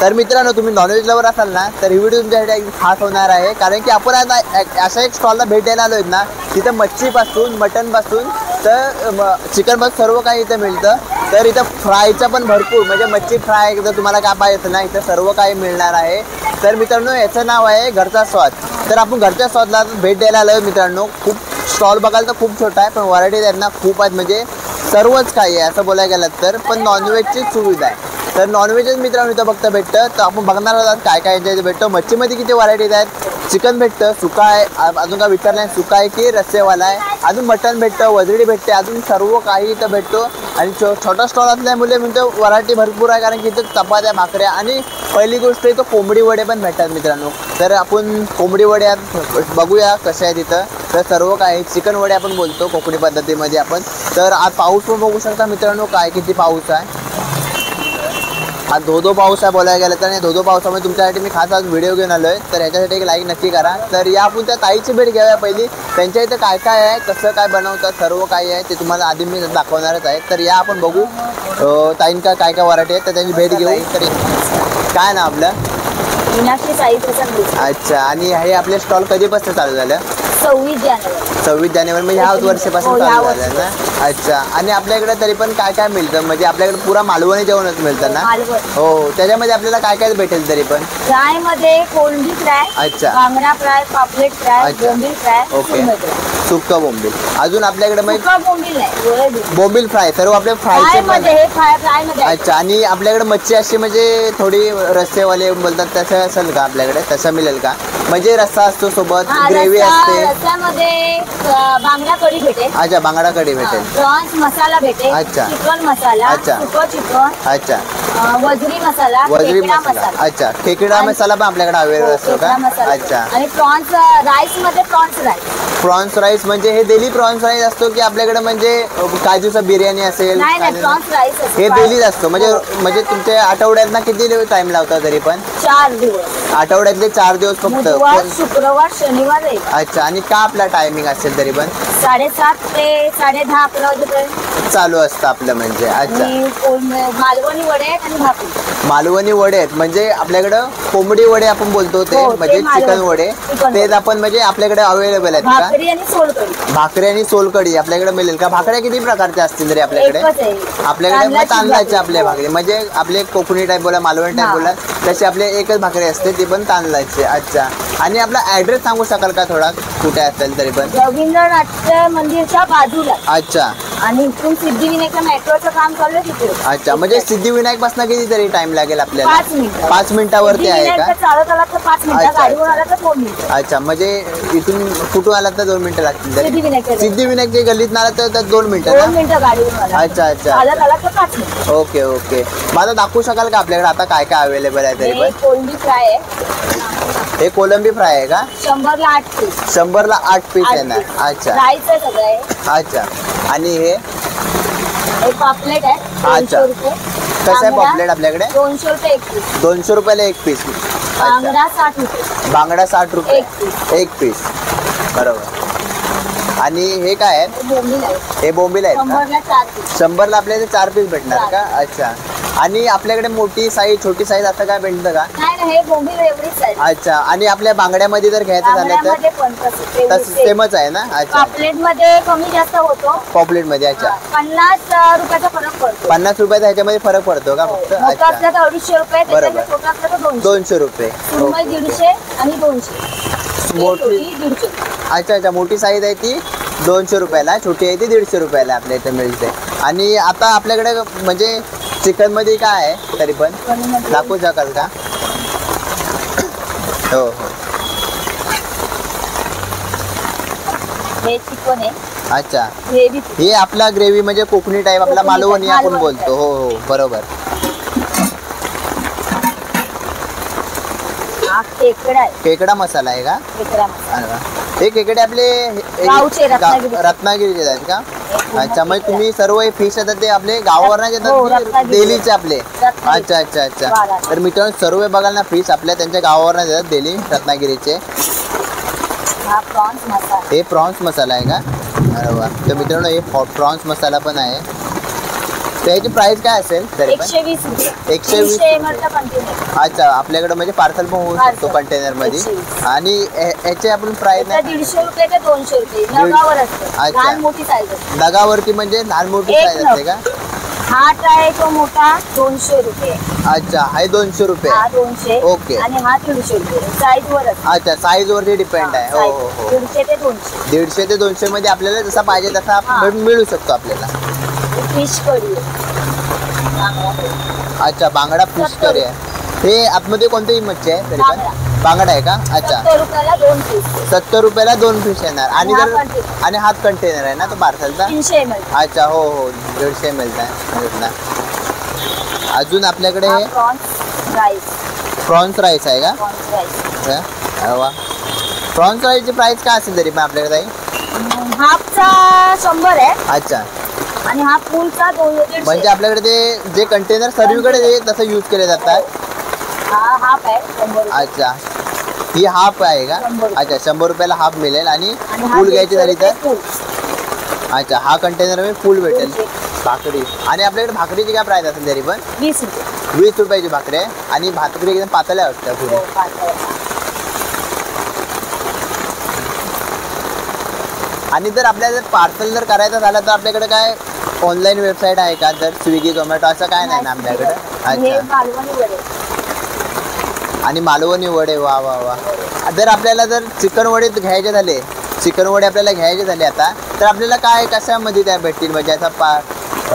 तर मित्रांनो, तुम्ही नॉनव्हेज लवर असाल ना तर ही व्हिडिओ तुमच्यासाठी एक खास होणार आहे, कारण की आपण आता अशा एक स्टॉलला भेट द्यायला आलो आहेत ना, तिथं मच्छीपासून मटनपासून तर चिकनपासून सर्व काही इथं मिळतं. तर इथं फ्रायचं पण भरपूर, म्हणजे मच्छी फ्राय जर तुम्हाला काय पाहिजे ना इथं सर्व काही मिळणार आहे. तर मित्रांनो, याचं नाव आहे घरचा स्वाद. तर आपण घरच्या स्वादला भेट द्यायला आलो मित्रांनो. खूप स्टॉल बघायला तर खूप छोटा आहे, पण व्हरायटी त्यांना खूप आहेत, म्हणजे सर्वच काही आहे असं बोलायला गेलं तर. पण नॉनव्हेजची सुविधा आहे. तर नॉनव्हेजच मित्रांनो इथं फक्त भेटतं. तर आपण बघणार आहोत काय काय इथे भेटतं. मच्छीमध्ये किती व्हरायटीज आहेत. चिकन भेटतं, सुका आहे, अजून काय विचारलं आहे, सुका आहे की रस्सेवाला आहे, अजून मटण भेटतं, वजडी भेटते, अजून सर्व काही इथं भेटतो. आणि छोटा स्टॉल असल्यामुळे म्हणजे व्हरायटी भरपूर आहे, कारण की इथं चपात्या, भाकऱ्या आणि पहिली गोष्ट इथं कोंबडी वडे पण भेटतात मित्रांनो. तर आपण कोंबडी वडे बघूया कशा आहेत इथं. तर सर्व काय चिकन वडे आपण बोलतो कोकणी पद्धतीमध्ये आपण. तर आज पाऊस पण बघू शकता मित्रांनो, काय किती पाऊस आहे. हा धोधो पाऊस आहे बोलायला गेलं तर. आणि धोधो पावसामध्ये तुमच्यासाठी मी खास आज व्हिडिओ घेऊन आलो आहे. तर याच्यासाठी एक लाईक नक्की करा. तर या आपण त्या ताईची भेट घेऊया पहिली. त्यांच्या इथं काय काय आहे, कसं काय बनवतात, सर्व काही आहे ते तुम्हाला आधी मी दाखवणारच आहे. तर या आपण बघू ताईंका काय काय व्हरायटी आहे, तर त्यांची भेट घेऊ. तर काय ना आपलं अच्छा. आणि हे आपले स्टॉल कधीपासून चालू झालं? 26 जानेवारी म्हणजे ह्या वर्षापासून चालू झालं ना. अच्छा. आणि आपल्याकडे तरी पण काय काय मिळतं, म्हणजे आपल्याकडे पुरा मालवणी जेवणच मिळतं ना? हो. त्याच्यामध्ये आपल्याला काय काय भेटेल तरी पण? फ्राय मध्ये कोळंबी फ्राय, अच्छा, बांगडा फ्राय, पापलेट फ्राय, बोंबील फ्राय, ओके, सुक्का बोंबील. अजून आपल्याकडे बोंबील नाही, बोंबील फ्राय, सर्व आपले फ्राय मध्ये. अच्छा. आणि आपल्याकडे मच्छी अशी म्हणजे थोडी रस्सेवाले बोलतात तसं असेल का आपल्याकडे? तसं मिळेल का? म्हणजे रस्सा असतो सोबत, ग्रेव्ही असते. रस्स्यामध्ये बांगडा कढी भेटेल. अच्छा, बांगडा कढी भेटेल, प्रॉन्स मसाला भेटेल. अच्छा. चिकन मसाला, अच्छा. सुकं चिकन, अच्छा. वजरी मसाला, वजरी मसाला. अच्छा. खेकडा मसाला पण आपल्याकडे अवेलेबल असतो का? अच्छा. आणि प्रॉन्स राईस मध्ये प्रॉन्स राईस म्हणजे हे डेली प्रॉन्स राईस असतो की आपल्याकडे म्हणजे काजूचा बिर्याणी असेल? प्रॉन्स राईस हे डेलीच असतो. म्हणजे तुमच्या आठवड्यात किती टाइम लावता तरी पण? 4 दिवस. आठवड्यातले 4 दिवस फक्त? शुक्रवार, शनिवार. अच्छा. आणि का आपला टायमिंग असेल तरी पण? 7:30 ते 10:30 11 वाजेपर्यंत चालू असतं आपलं म्हणजे. अच्छा. मालवणी वडे आणि भाकरी. मालवणी वडे आहेत म्हणजे आपल्याकडं कोंबडी वडे आपण बोलतो ते, म्हणजे चिकन वडे तेच आपण म्हणजे आपल्याकडे अवेलेबल आहेत का? भाकरी आणि सोलकढी आपल्याकडे मिळेल का? भाकऱ्या किती प्रकारच्या असतील तरी आपल्याकडे? आपल्याकडे तांदळाच्या आपल्या भाकरी, म्हणजे आपले कोकणी टाईप बोला, मालवणी टाईप बोला, तशी आपले एकच भाकरी असते, ती पण तांदळाची. अच्छा. आणि आपला ऍड्रेस सांगू शकाल का थोडा, कुठे असेल तरी पण? रवींद्र नाट्य मंदिरच्या बाजूला. अच्छा. आणि इथून सिद्धिविनायकच्या मेट्रोचं काम चालू आहे तिथे. अच्छा. म्हणजे सिद्धिविनायक पासून किती तरी टाइम लागेल आपल्याला? 5 मिनिटं. 5 मिनिटावरती आहे का? चालत आला तर 5 मिनिटं, गाडीवर आला तर 2 मिनिटं. अच्छा. म्हणजे इथून कुठून आला तर 2 मिनिटं लागतील? सिद्धिविनायक गल्लीत आला तर 2 मिनिटं? 2 मिनिटं गाडीवर. अच्छा. अच्छा. चालत आला तर 5 मिनिटं. Okay okay. मला दाखवू शकाल का आपल्याकडे आता काय काय अवेलेबल आहे तरी पण? कोळंबी फ्राय आहे. हे कोलंबी फ्राय आहे का? 100ला 8 पीस. 100ला 8 पीस आहे ना. अच्छा. राईस आहे सगळं आहे. अच्छा. आणि हे पापलेट आहे. अच्छा. कसं आहे पापलेट आपल्याकडे? 200 रुपये एक पीस. 200 रुपयाला एक पीस. बांगडा 60 रुपये. बांगडा 60 रुपये एक पीस. बरोबर. आणि हे काय आहे? हे बोंबील आहेत का? 100ला आपल्याला 4 पीस भेटणार का? अच्छा. आणि आपल्याकडे मोठी साईज, छोटी साईज असं काय भेटतं का? नाही, बोंबील एवढीच आहे. अच्छा. आणि आपल्या बांगड्यामध्ये जर घ्यायचं झालं तर तसं सेमच आहे ना? अच्छा. पॉपलेट मध्ये कमी जास्त होतो. पॉपलेट मध्ये. अच्छा. 50 रुपयाचा फरक पडतो. 50 रुपयाचा ह्याच्यामध्ये फरक पडतो का फक्त? अच्छा. 250 रुपये. बरोबर. 200 रुपये. 150 आणि 200. मोठी. अच्छा. अच्छा. मोठी साईज आहे ती 200 रुपयाला, छोटी आहे ती 150 रुपयाला आपल्या इथे मिळते. आणि आता आपल्याकडे म्हणजे चिकन मध्ये काय आहे तरी पण दाखवू शकाल का? हो हो. हे चिकन आहे. अच्छा. हे आपला ग्रेव्ही म्हणजे कोकणी टाईप आपला मालवणी आपण बोलतो. हो हो बरोबर. खेकडा मसाला आहे का? हे खेकडे आपले रत्नागिरीचे आहेत का? अच्छा. मग तुम्ही सर्व हे फिश येतात ते आपले गावावर येतात डेलीचे आपले? अच्छा अच्छा अच्छा. तर मित्रांनो सर्व बघाल ना फिश आपल्या त्यांच्या गावावर येतात डेली रत्नागिरीचे. हे प्रॉन्स मसाला आहे का? अरे वा. तर मित्रांनो हे प्रॉन्स मसाला पण आहे. त्याची प्राइस काय असेल तरी पण? 120 रुपये. 120 300 ml चा कंटेनर. अच्छा, आपल्याकडे म्हणजे पार्सल पण होऊ शकतो Parcel. कंटेनर मध्ये. 120. आणि याचे आपण प्राइस त्याचा 150 रुपये ते 200 रुपये नगावर असतं. अच्छा. लहान मोठी साईज असते. नगावरती म्हणजे लहान मोठी एक साईज नग. असते का? हा ट्राय तो मोठा 200 रुपये. अच्छा, हा 200 रुपये. हा 200. ओके. आणि हा 150 रुपये. साईज वर असतो. अच्छा, साईज वरती डिपेंड आहे. हो हो हो. 150 ते 200. 150 ते 200 मध्ये आपल्याला जसा पाहिजे तसा हा. मिळू शकतो आपल्याला. फिश कढी. अच्छा, बांगडा फिश करी आहे. हे आतमध्ये कोणतीही मच्छी आहे तरी पण? बांगडा. बांगडा आहे का? अच्छा, 70 रुपयाला 2 पीस. 70 रुपयाला 2 फिश येणार. आणि हा जर container. आणि हात कंटेनर आहे ना तो पार्सलचा? 300 ml. अच्छा, हो हो, 150 ml आहे. अजून आपल्याकडे हे प्रॉन्स राईस. प्रॉन्स राईस आहे का? Prawns rice. अरे वा. प्रॉन्स राईसची प्राइस काय असेल तरी पण आपल्याकडे ताई? हाफचा 100 आहे अच्छा, आणि हा फुलचा 250. म्हणजे आपल्याकडे ते जे कंटेनर सर्वीकडे ते तसं यूज केले जातात. हा हाफ आहे 100 रुपये. अच्छा, ही हाफ आहे का? 100 रुपये. अच्छा, 100 रुपयाला हाफ मिळेल. आणि आणि हा फुल घ्यायची झाली तर? 150 रुपये अच्छा, हा कंटेनर मी फुल भेटेल. फुल. भाकरी. आणि आपल्याकडे भाकरीची काय प्राइस असेल तरी पण? 20 रुपये. 20 रुपयाची भाकरी आहे. आणि भाकरी एकदम पातळ्या असतात हो, पुढे. पातळ. आणि जर आपल्याला पार्सल जर करायचं झालं तर आपल्याकडे काय ऑनलाईन वेबसाईट आहे का? तर स्विगी झोमॅटो असं काय नाही ना आपल्याकडे? हे अच्छा, मालवणी वडे. आणि मालवणी वडे. वा वा वा. जर आपल्याला जर चिकन वडे घ्यायचे झाले, चिकन वडे आपल्याला घ्यायचे झाले आता, तर आपल्याला काय कशामध्ये त्या भेटतील? म्हणजे असा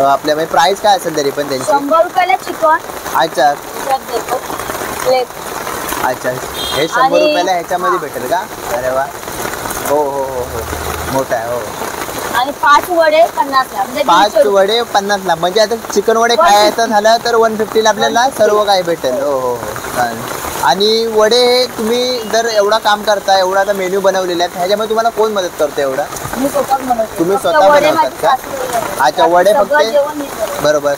आपल्या म्हणजे प्राइस काय असेल तरी पण त्यांची? 100 रुपयाला चिकन. अच्छा त्यात देतो प्लेट. अच्छा, हे 100 आणि- रुपयाला ह्याच्यामध्ये भेटेल का? अरे वा. हो हो हो हो, मोठा आहे. हो, आणि 5 वडे 50 ला. म्हणजे 5 150 रुपये. वडे 50 ला. म्हणजे आता चिकन वडे खायचं झालं तर 150 ला आपल्याला 150 सर्व काही भेटेल. हो हो हो, चालेल. आणि वडे हे तुम्ही जर एवढा काम करता, एवढा आता मेन्यू बनवलेला आहे, ह्याच्यामध्ये तुम्हाला कोण मदत करतो एवढा? मी स्वतः बनवते. तुम्ही फक्त स्वतः वडे बनवतात माझी का? सासू बनवते. अच्छा, वडे सगळं फक्त- जेवण मी बनवते. बरोबर.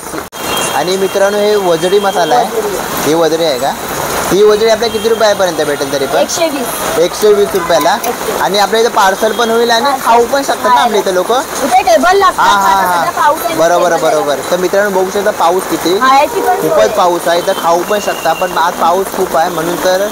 आणि मित्रांनो, हे वजडी मसाला आहे. ही वजडी आहे का? ही वजडी आपल्याला किती रुपयापर्यंत भेटेल तरी पण? 120. 120 रुपयाला. 120. आणि आपल्या इथे पार्सल पण होईल आणि खाऊ पण शकतात ना आपल्या इथे लोक? इथे टेबल लागतात. हा हा आता सध्या पाऊस हा, आहे. बरोबर टेबल आहे. बरोबर. तर मित्रांनो, बघू शकता पाऊस किती खायची पण सोय खूपच आहे. पाऊस आहे. तर खाऊ पण शकता. पण आज पाऊस खूप आहे म्हणून तर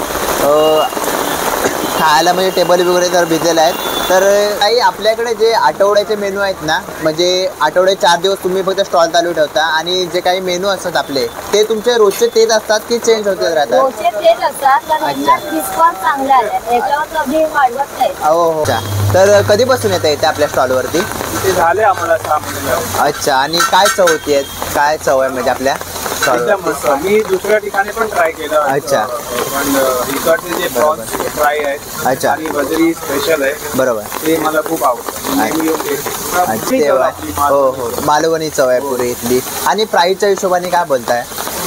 खायला म्हणजे टेबल वगैरे तर भिजलेले आहेत. तर काही आपल्याकडे जे आठवड्याचे मेनू आहेत ना, म्हणजे आठवडे 4 दिवस तुम्ही फक्त स्टॉल चालू ठेवता आणि जे काही मेनू असतात आपले, ते तुमचे रोजचे तेच असतात की चेंज होत राहतात? रोजचे तेच असतात. तर अच्छा. डिस्काउंट चांगले आले. त्याच्यावर कधी वाढवत नाही. हो हो. अच्छा, तर कधीपासून येतं इथे आपल्या स्टॉलवरती? ते झाले आम्हाला 6 महिने. अच्छा, आणि काय चव होती? काय चव आहे म्हणजे आपल्या एकदम स्टॉलवरती? मस्त. मी दुसऱ्या ठिकाणी पण ट्राय केलं. अच्छा. पण इकडचे जे प्रॉन्स फ्राय आहे अच्छा. आणि वजरी स्पेशल आहे, बरोबर. ते मला खूप आवडतं. नेहमी येऊन टेस्ट करतो. अच्छा, पुरी तेव्हा आपली हो हो, मालवणी चव आहे पुरी इथली. आणि प्राईसच्या हिशोबाने काय बोलताय?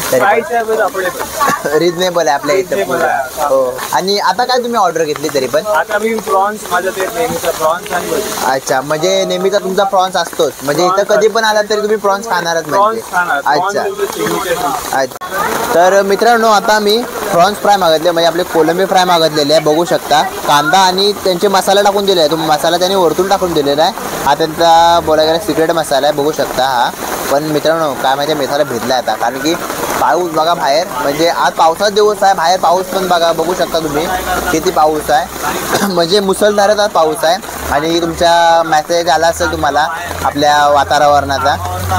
फ्रायच्या वेळेस आपले रिजनेबल आहे आपल्या इथं Reasonable पुरं. आहे. हो. आणि आता काय तुम्ही ऑर्डर घेतली तरी पण? आता मी प्रॉन्स माझं ते नेहमीचा प्रॉन्स आणि वजरी. अच्छा, म्हणजे नेहमीचा तुमचा प्रॉन्स असतोच, म्हणजे इथं कधी पण आला तरी तुम्ही प्रॉन्स खाणारच म्हणजे? प्रॉन्स खाणार. अच्छा प्रॉन्स signature. अच्छा. तर मित्रांनो, आता मी प्रॉन्स फ्राय मागितले, म्हणजे आपले कोलंबी फ्राय मागितलेले आहे. बघू शकता कांदा आणि त्यांचे मसाला टाकून दिले आहे. तो मसाला त्यांनी वरतून टाकून दिलेला आहे. हा त्यांचा बोलायला गेला सिक्रेट मसाला आहे, बघू शकता हा. पण मित्रांनो, काय माहिती मसाला भिजला आता, कारण की पाऊस बघा बाहेर, म्हणजे आज पावसाचा दिवस आहे. बाहेर पाऊस पण बघा, बघू शकता तुम्ही किती पाऊस आहे. म्हणजे मुसळधारच आज पाऊस आहे. आणि तुमच्या मेसेज आला असेल तुम्हाला आपल्या वातावरणाचा.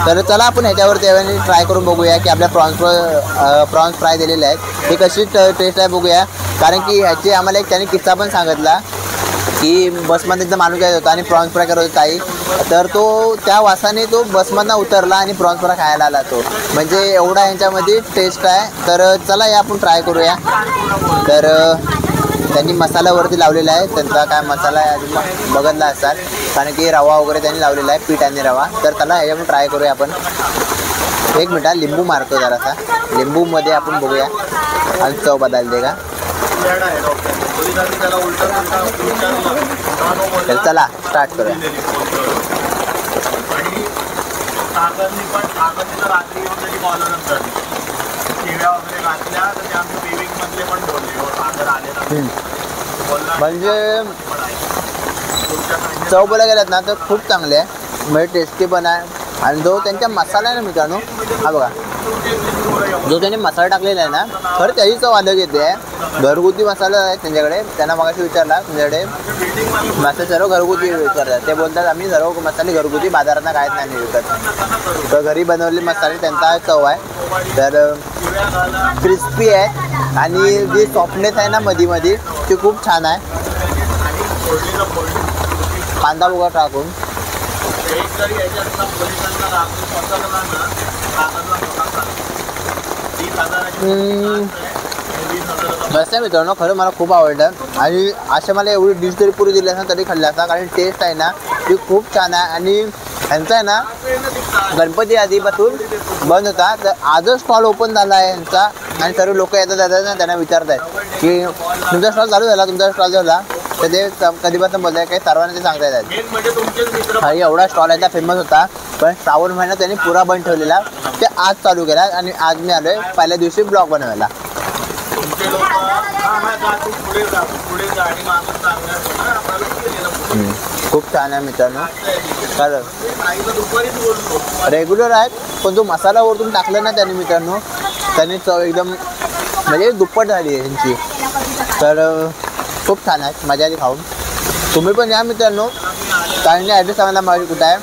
तर चला आपण ह्याच्यावरती ट्राय करून बघूया की आपल्या प्रॉन्स फ्राय दिलेले आहेत हे कशी टेस्ट आहे बघूया. कारण की ह्याची आम्हाला एक त्याने किस्सा पण सांगितला की बसमध्ये एकदा माणूस येत होता आणि प्रॉन्स फ्राय करत होता ताई, तर तो त्या वासाने तो बसमधनं उतरला आणि प्रॉन्स फ्राय खायला आला तो. म्हणजे एवढा ह्यांच्यामध्ये टेस्ट आहे. तर चला या आपण ट्राय करूया. तर त्यांनी मसाल्यावरती लावलेला आहे, त्यांचा काय मसाला आहे अजून बघितला असाल, कारण की रवा वगैरे त्यांनी लावलेला आहे, पीठ आणि रवा. तर चला ह्याच्यामध्ये ट्राय करूया आपण. एक मिनटा, लिंबू मारतो जरासा, लिंबूमध्ये आपण बघूया आणि चव बदलते का. तर चला स्टार्ट करूया. म्हणजे चव बोलायला गेल्यात ना तर खूप चांगले आहे, म्हणजे टेस्टी पण आहे. आणि जो त्यांचा मसाला आहे ना मित्रांनो, हा बघा जो त्याने मसाला टाकलेला आहे ना, खरं त्याची चव अलग येते. घरगुती मसाला आहे त्यांच्याकडे. त्यांना मगाशी विचारला तुमच्याकडे मसाले सर्व घरगुती विचारतात. ते बोलतात आम्ही सर्व मसाले घरगुती, बाजारात काहीच नाही विकत. तर घरी बनवलेले मसाले त्यांचा चव आहे. तर क्रिस्पी आहे आणि जी सॉफ्टनेस आहे ना मध्ये मध्ये ती खूप छान आहे. कांदा बघा टाकून मस्त आहे मित्रांनो. खरं मला खूप आवडलं आणि अशा मला एवढी डिश जरी पुरी दिली असं तरी खाल्ली असता, कारण टेस्ट आहे ना ती खूप छान आहे. आणि ह्यांचा आहे ना गणपती आधीपासून बंद होता, तर आजच स्टॉल ओपन झाला आहे ह्यांचा. आणि सर्व लोक येतात जातात ना, त्यांना विचारत आहेत की तुमचा स्टॉल चालू झाला, तुमचा स्टॉल झाला. तर ते कधीपासून बोलत आहे, काही सर्वांना ते सांगता येतात. हा एवढा स्टॉल आहे फेमस होता, पण श्रावण महिन्यात त्यांनी पुरा बंद ठेवलेला. ते आज चालू केला आणि आज मी आलोय पहिल्या दिवशी ब्लॉग बनवायला. खूप छान आहे मित्रांनो. खरं रेग्युलर आहेत, पण जो मसाला वरतून टाकला ना त्यांनी मित्रांनो, त्यांनी चव एकदम म्हणजे दुप्पट झाली आहे त्यांची. तर खूप छान आहे, मजा आली खाऊन. तुम्ही पण या मित्रांनो. कारण ॲड्रेस सांगायला माझी कुठं आहे,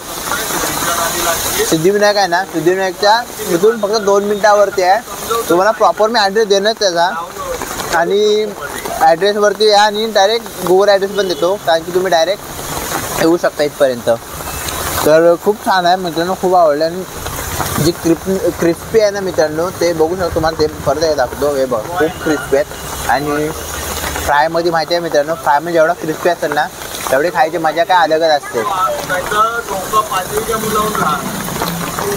सिद्धिविनायक आहे ना, सिद्धिविनायकच्या इथून फक्त 2 मिनिटावरती आहे. तुम्हाला प्रॉपर मी ॲड्रेस देणंच त्याचा, आणि ॲड्रेसवरती या आणि डायरेक्ट गुगल ॲड्रेस पण देतो, कारण की तुम्ही डायरेक्ट येऊ शकता इथपर्यंत. तर खूप छान आहे मित्रांनो, खूप आवडलं. आणि जी क्रिस्पी आहे ना मित्रांनो, ते बघू शकतो. तुम्हाला ते परत दाखवतो. हे बघ खूप क्रिस्पी आहेत. आणि फ्रायमध्ये माहिती आहे मित्रांनो, फ्रायमध्ये जेवढा क्रिस्पी असेल ना तेवढी खायची मजा काय अलगच असते.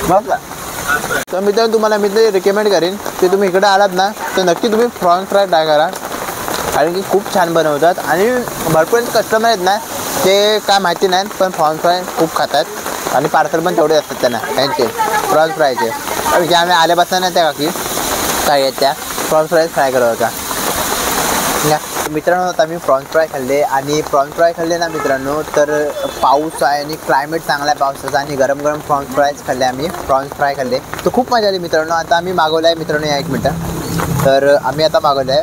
बघ का. तर मित्रांनो तुम्हाला मी ते रिकमेंड करेन की तुम्ही इकडे आलात ना तर नक्की तुम्ही प्रॉन्स फ्राय ट्राय करा, कारण की खूप छान बनवतात. आणि भरपूर कस्टमर आहेत ना, ते काय माहिती नाहीत पण प्रॉन्स फ्राय खूप खातात. आणि पार्सल पण तेवढे असतात त्यांना त्यांचे प्रॉन्स फ्रायचे. म्हणजे आम्ही आल्यापासून ना त्या काकी काय आहेत त्या प्रॉन्स फ्राय फ्राय करत होता. मित्रांनो आता मी प्रॉन्स फ्राय खाल्ले, आणि प्रॉन्स फ्राय खाल्ले ना मित्रांनो, तर पाऊस आहे आणि क्लायमेट चांगला आहे पावसाचा, आणि गरम गरम प्रॉन्स फ्रायच खाल्ले आम्ही. प्रॉन्स फ्राय खाल्ले तर खूप मजा आली मित्रांनो. आता आम्ही मागवलं आहे मित्रांनो, या 1 मिनटं. तर आम्ही आता मागवलं आहे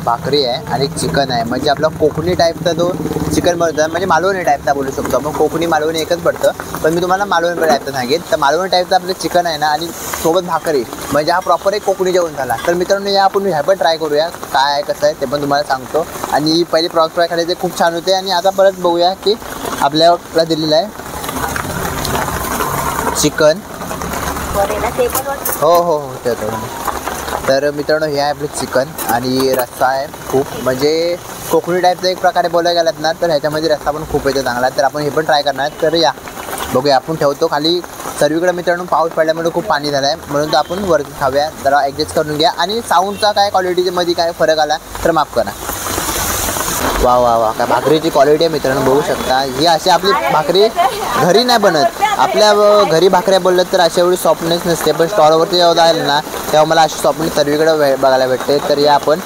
भाकरी आहे आणि चिकन आहे. म्हणजे आपला कोकणी टाईपचा जो चिकन बनवतात, म्हणजे मालवणी टाईपचा बोलू शकतो आपण. कोकणी मालवणी एकच पडतं, पण मी तुम्हाला मालवणी टाईपचं सांगेन. तर मालवणी टाईपचं आपलं चिकन आहे ना, आणि सोबत भाकरी, म्हणजे हा प्रॉपर एक कोकणी जेवण झाला. तर मित्रांनो या आपण ह्या पण ट्राय करूया काय आहे कसं आहे ते पण तुम्हाला सांगतो. आणि पहिले प्रॉन्स फ्राय खाल्ले ते खूप छान होते. आणि आता परत बघूया की आपल्याला दिलेलं आहे चिकन. हो हो हो ते. तर मित्रांनो हे आहे आपलं चिकन, आणि रस्सा आहे खूप, म्हणजे कोकणी टाईपचा एक प्रकारे बोलायला गेलात ना, तर ह्याच्यामध्ये रस्सा पण खूप येतो चांगला. तर आपण हे पण ट्राय करणार. तर या बघूया. आपण ठेवतो खाली. सर्वीकडे मित्रांनो पाऊस पडल्यामुळे खूप पाणी झालं आहे, म्हणून तर आपण वरती खाऊया. जरा ॲडजस्ट करून घ्या. आणि साऊंडचा काय क्वालिटीमध्ये काय फरक आला तर माफ करा. वा वा वा, काय भाकरीची क्वालिटी आहे मित्रांनो, बघू शकता. ही अशी आपली भाकरी घरी नाही बनत. आपल्या घरी भाकऱ्या बोललं तर अशी एवढी सॉफ्टनेस नसते, पण स्टॉलवरती जेव्हा जाईल ना तेव्हा मला अशी सॉफ्टनेस सर्वीकडे बघायला भेटते. तर या आपण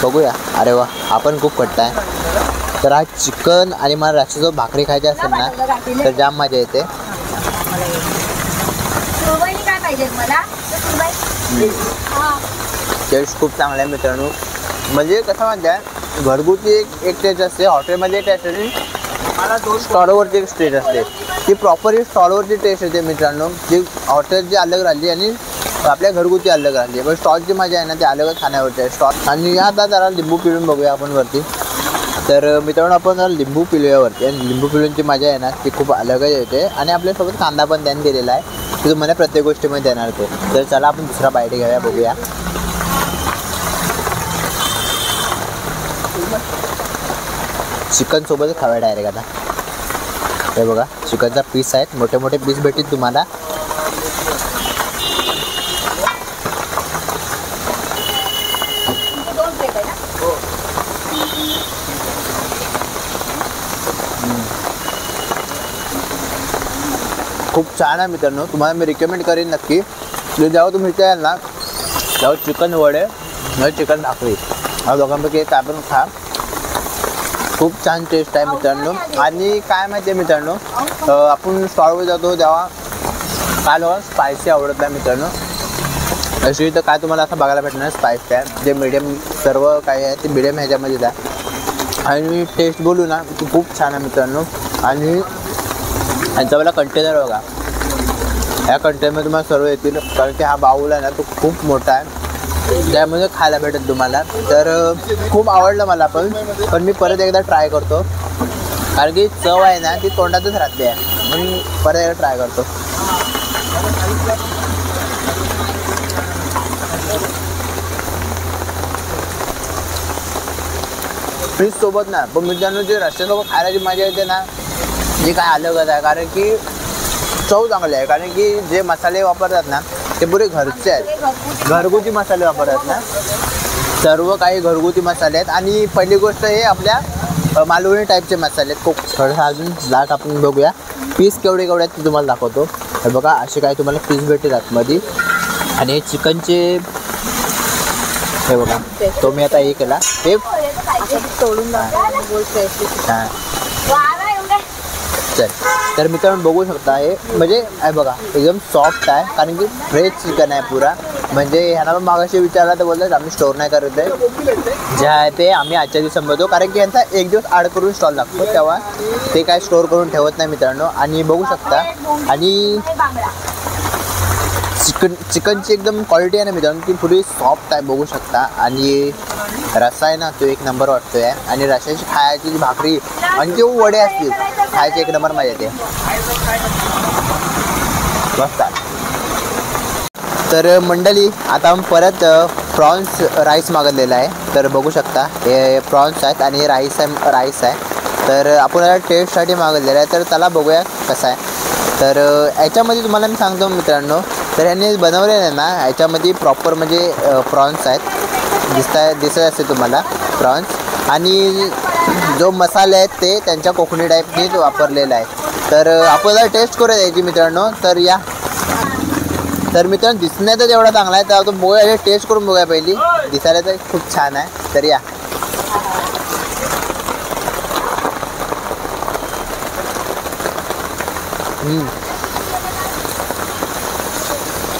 बघूया. अरे वा, हा पण खूप खट्ट आहे. तर हा चिकन आणि मला रात्री भाकरी खायची असेल ना तर जाम मजा येते. टेस्ट खूप चांगला आहे मित्रांनो. म्हणजे कसं माहिती आहे, घरगुती एक टेस्ट असते, हॉटेलमध्ये एक टेस्ट असते, स्टॉलवरची एक टेस्ट असते. ती प्रॉपरली स्टॉलवरची टेस्ट येते मित्रांनो. जी हॉटेलची अलग राहिली आणि आपल्या घरगुती अलग राहिली. पण स्टॉलची मजा आहे ना ते अलगच खाण्यावरती आहे स्टॉल. आणि आता जरा लिंबू पिळून बघूया आपण वरती. तर मित्रांनो आपण जरा लिंबू पिळूयावरती, आणि लिंबू पिळूनची मजा आहे ना ती खूप अलगच येते. आणि आपल्यासोबत कांदा पण त्यांनी दिलेला आहे, की तुम्हाला प्रत्येक गोष्टीमध्ये देणार तो. तर चला आपण दुसरा बाईट घेऊया, बघूया. चिकन सोबतच खाऊया डायरेक्ट आता. हे बघा चिकनचा पीस आहेत, मोठे मोठे पीस भेटतील तुम्हाला. खूप छान आहे मित्रांनो. तुम्हाला मी रिकमेंड करेन नक्की. जेव्हा तुम्ही इथे याल ना तेव्हा चिकन वडे म्हणजे चिकन भाकरी हा दोघांपैकी एक आपण खा. खूप छान टेस्ट आहे मित्रांनो. आणि काय माहिती आहे मित्रांनो, आपण स्टॉलवर जातो तेव्हा काय लोक स्पायसी आवडत नाही मित्रांनो. अशी तर काय तुम्हाला असं बघायला भेटणार स्पायसी आहे, जे मीडियम सर्व काय आहे ते मीडियम ह्याच्यामध्येच आहे. आणि टेस्ट बोलू ना ती खूप छान आहे मित्रांनो. आणि यांचा मला कंटेनर बघा, ह्या कंटेनरमध्ये तुम्हाला सर्व येतील, कारण की हा बाऊल आहे ना तो खूप मोठा आहे, त्यामध्ये खायला भेटेल तुम्हाला. तर खूप आवडलं मला पण मी परत एकदा ट्राय करतो, कारण की चव आहे ना ती तोंडातच राहते आहे, म्हणून परत एकदा ट्राय करतो. फिश सोबत ना पण मित्रांनो जे रस्त्यासोबत खायला जी मजा येते ना जी काय अलगच आहे, कारण की चव चांगली आहे. कारण की जे मसाले वापरतात ना ते पुरे घरचे आहेत, घरगुती मसाले वापरतात ना, सर्व काही घरगुती मसाले आहेत. आणि पहिली गोष्ट हे आपल्या मालवणी टाईपचे मसाले आहेत. खूप थोडंसं अजून लाट आपण बघूया पीस केवढे केवढे आहेत ते तुम्हाला दाखवतो. हे बघा असे काही तुम्हाला पीस भेटेल आतमध्ये. आणि चिकनचे हे बघा तो मी आता हे केला हे सोडून हां चल. तर मित्रांनो बघू शकता हे म्हणजे आहे बघा एकदम सॉफ्ट आहे, कारण की फ्रेश चिकन आहे पुरा. म्हणजे ह्यांना पण मागाशी विचारला तर बोलतात आम्ही स्टोर नाही करत आहे, जे आहे ते आम्ही आजच्या दिवशी संपवतो, कारण की यांचा एक दिवस आड करून स्टॉल लागतो तेव्हा ते काय स्टोर करून ठेवत नाही मित्रांनो. आणि बघू शकता आणि चिकनची एकदम क्वालिटी आहे ना मित्रांनो ती पुरी सॉफ्ट आहे बघू शकता. आणि रस्सा आहे ना तो एक नंबर वाटतोय. आणि रस्स्याची खायची जी भाकरी आणि जे वडे असतील खायचे एक नंबर मजा येते मस्त. तर मंडळी आता आपण परत प्रॉन्स राईस मागवलेला आहे. तर बघू शकता हे प्रॉन्स आहेत आणि राईस आहे. तर आपण याला टेस्टसाठी मागवलेलं आहे, तर त्याला बघूया कसं आहे. तर याच्यामध्ये तुम्हाला मी सांगतो मित्रांनो, तर यांनी बनवलेलं आहे ना याच्यामध्ये प्रॉपर म्हणजे प्रॉन्स आहेत, दिसत असते तुम्हाला प्रॉन्स. आणि जो मसाले आहेत ते त्यांच्या कोकणी टाईपनीच वापरलेला आहे. तर आपल्याला टेस्ट करूया याची मित्रांनो. तर या तर मित्रांनो दिसण्यातच एवढा चांगला आहे, तर आपण बघूया टेस्ट करून बघूया पहिली. दिसायला तर खूप छान आहे. तर या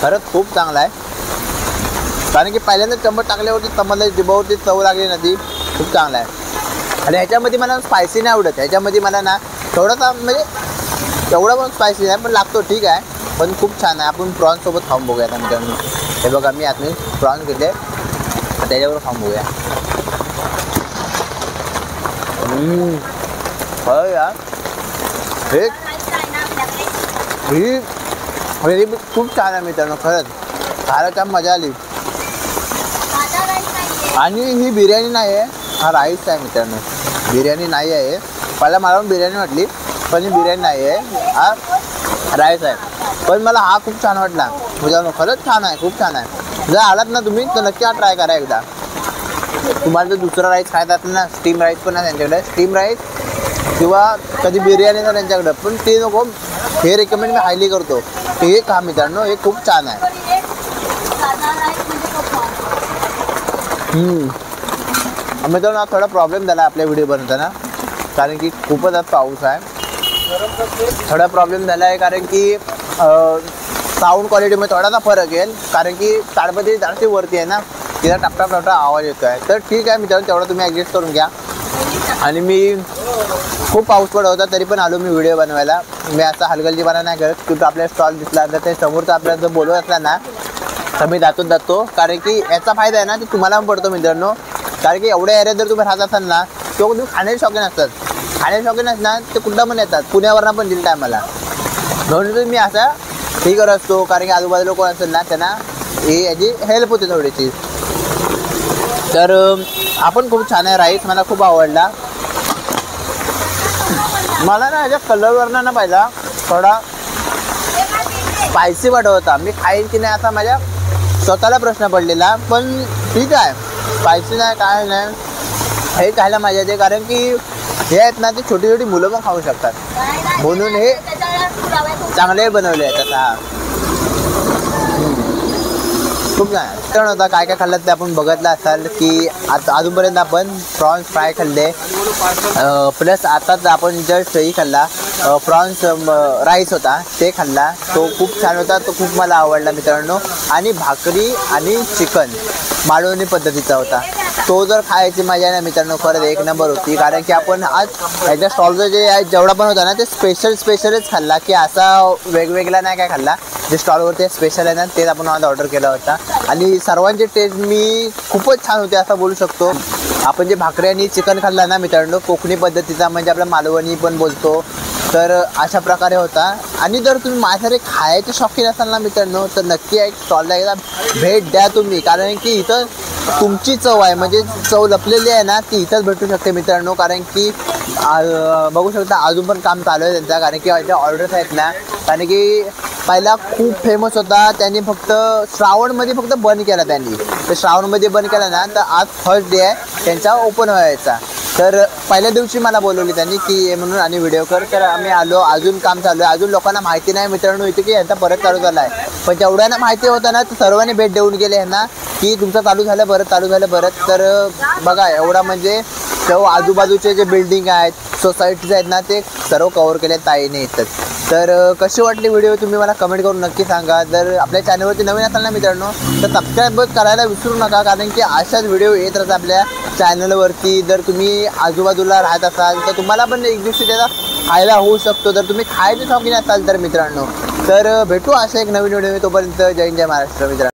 खरंच खूप चांगला आहे, कारण की पहिल्यांदा चम्मच टाकल्यावरती तमला जिभावरती चव लागली ना ती खूप चांगला आहे. आणि ह्याच्यामध्ये मला स्पायसी नाही आवडत, ह्याच्यामध्ये मला ना थोडासा म्हणजे एवढा पण स्पायसी नाही पण लागतो ठीक आहे, पण खूप छान आहे. आपण प्रॉन्ससोबत खाऊन बघूया आता मित्रांनो. हे बघा मी आतमध्ये प्रॉन्स घेतले त्याच्यावर खाऊन बघूया. हो यार हे खूप छान आहे मित्रांनो, खरंच खायला छान मजा आली. आणि ही बिर्याणी नाही आहे, हा राईस आहे मित्रांनो, बिर्याणी नाही आहे. पहिला मला पण बिर्याणी वाटली पण ही बिर्याणी नाही आहे, हा राईस आहे. पण मला हा खूप छान वाटला मित्रांनो, खरंच छान आहे, खूप छान आहे. जर आलात ना तुम्ही तर नक्की हा ट्राय करा एकदा. तुम्हाला जर दुसरा राईस खायचा असेल ना, स्टीम राईस पण आहे त्यांच्याकडे, स्टीम राईस किंवा कधी बिर्याणी ना त्यांच्याकडं, पण ते नको, हे रेकमेंड मी हायली करतो. हे खा मित्रांनो, हे खूप छान आहे. मित्रांनो थोडा प्रॉब्लेम झाला आपल्या व्हिडिओ बनवताना, कारण की खूपच आज पाऊस आहे. थोडा प्रॉब्लेम झाला आहे कारण की साऊंड क्वालिटीमध्ये थोडासा फरक येईल, कारण की ताडपत्री जास्त वरती आहे ना, तिला टपटा आवाज येतो आहे. तर ठीक आहे मित्रांनो, तेवढं तुम्ही ॲडजस्ट करून घ्या. आणि मी खूप पाऊस पडत होता तरी पण आलो मी व्हिडिओ बनवायला. मी असं हलगर्जीपणा नाही करत, कुठं आपल्या स्टॉल दिसला तर ते समोरचा आपल्याला जर बोलवत असला ना तर मी जातो, कारण की याचा फायदा आहे ना ते तुम्हाला पण पडतो मित्रांनो. कारण की एवढ्या एरियात जर तुम्ही राहत असाल ना किंवा तुम्ही खाण्याचे शौकीन असतात, खाण्याचे शौकीन असणार ते कुठं पण येतात, पुण्यावरनं पण दिल टायमाला, म्हणून मी असा हे करत असतो. कारण की आजूबाजूला कोण असेल ना त्यांना हे याची हेल्प होते थोडीशी. तर आपण खूप छान आहे, राईस मला खूप आवडला. मला ना ह्याच्या कलरवरनं ना पहिला थोडा स्पायसी वाटत होता, मी खाईन की नाही असा माझ्या स्वतःला प्रश्न पडलेला. पण ठीक आहे, स्पायसी नाही काय नाही, हे खायला मजा येते. कारण की हे आहेत ना ते छोटी छोटी मुलं पण खाऊ शकतात, म्हणून हे चांगले बनवले आहेत. आता खूप छान होता. काय काय खाल्लं ते आपण बघितलं असाल की आता अजूनपर्यंत आपण प्रॉन्स फ्राय खाल्ले, प्लस आताच आपण जस्ट ही खाल्ला प्रॉन्स राईस होता ते खाल्ला, तो खूप छान होता, तो खूप मला आवडला मित्रांनो. आणि भाकरी आणि चिकन मालवणी पद्धतीचा होता, तो जर खायची मजा आहे ना मित्रांनो खरंच एक नंबर होती. कारण की आपण आज ह्याच्या स्टॉलचं जे आहे जेवढा पण होता ना ते स्पेशलच खाल्ला, की असा वेगवेगळा नाही काय खाल्ला. जे स्टॉलवरती स्पेशल आहे ना तेच आपण आज ऑर्डर केला होता. आणि सर्वांचे टेस्ट मी खूपच छान होते असं बोलू शकतो. आपण जे भाकरी आणि चिकन खाल्ला ना मित्रांनो कोकणी पद्धतीचा, म्हणजे आपला मालवणी पण बोलतो, तर अशा प्रकारे होता. आणि जर तुम्ही माझ्यासारखे खायचे शौकीन असाल ना मित्रांनो तर नक्की एक स्टॉलला एकदा भेट द्या तुम्ही. कारण की इथं तुमची चव आहे, म्हणजे चव लपलेली आहे ना ती इथंच भेटू शकते मित्रांनो. कारण की बघू शकता अजून पण काम चालू आहे त्यांचा, कारण की ज्या ऑर्डर्स आहेत ना, कारण की पहिला खूप फेमस होता, त्यांनी फक्त श्रावणमध्ये फक्त बंद केला त्यांनी. तर श्रावणमध्ये बंद केला ना तर आज फर्स्ट डे आहे त्यांचा ओपन व्हायचा. तर पहिल्या दिवशी मला बोलवली त्यांनी की ये म्हणून आणि व्हिडिओ कर, तर आम्ही आलो. अजून काम चालू आहे, अजून लोकांना माहिती नाही मित्रांनो इथे की यांचा परत चालू झाला आहे. पण जेवढ्यांना माहिती होतं ना तर सर्वांनी भेट देऊन गेले ह्यांना की तुमचं चालू झालं बरं. तर बघा एवढा म्हणजे सर्व आजूबाजूचे जे बिल्डिंग आहेत सोसायटीज आहेत ना ते सर्व कव्हर केले ताईने इथं. तर कशी वाटली व्हिडिओ तुम्ही मला कमेंट करून नक्की सांगा. जर आपल्या चॅनलवरती नवीन असाल ना मित्रांनो तर सबस्क्राईब करायला विसरू नका, कारण की अशाच व्हिडिओ येत राहतात आपल्या चॅनलवरती. जर तुम्ही आजूबाजूला राहत असाल तर तुम्हाला पण एक दिवशी त्याचा फायदा होऊ शकतो, जर तुम्ही खायचे शौकीन असाल तर मित्रांनो. तर भेटू अशा एक नवीन व्हिडिओ, तोपर्यंत जय हिंद जय महाराष्ट्र मित्रांनो.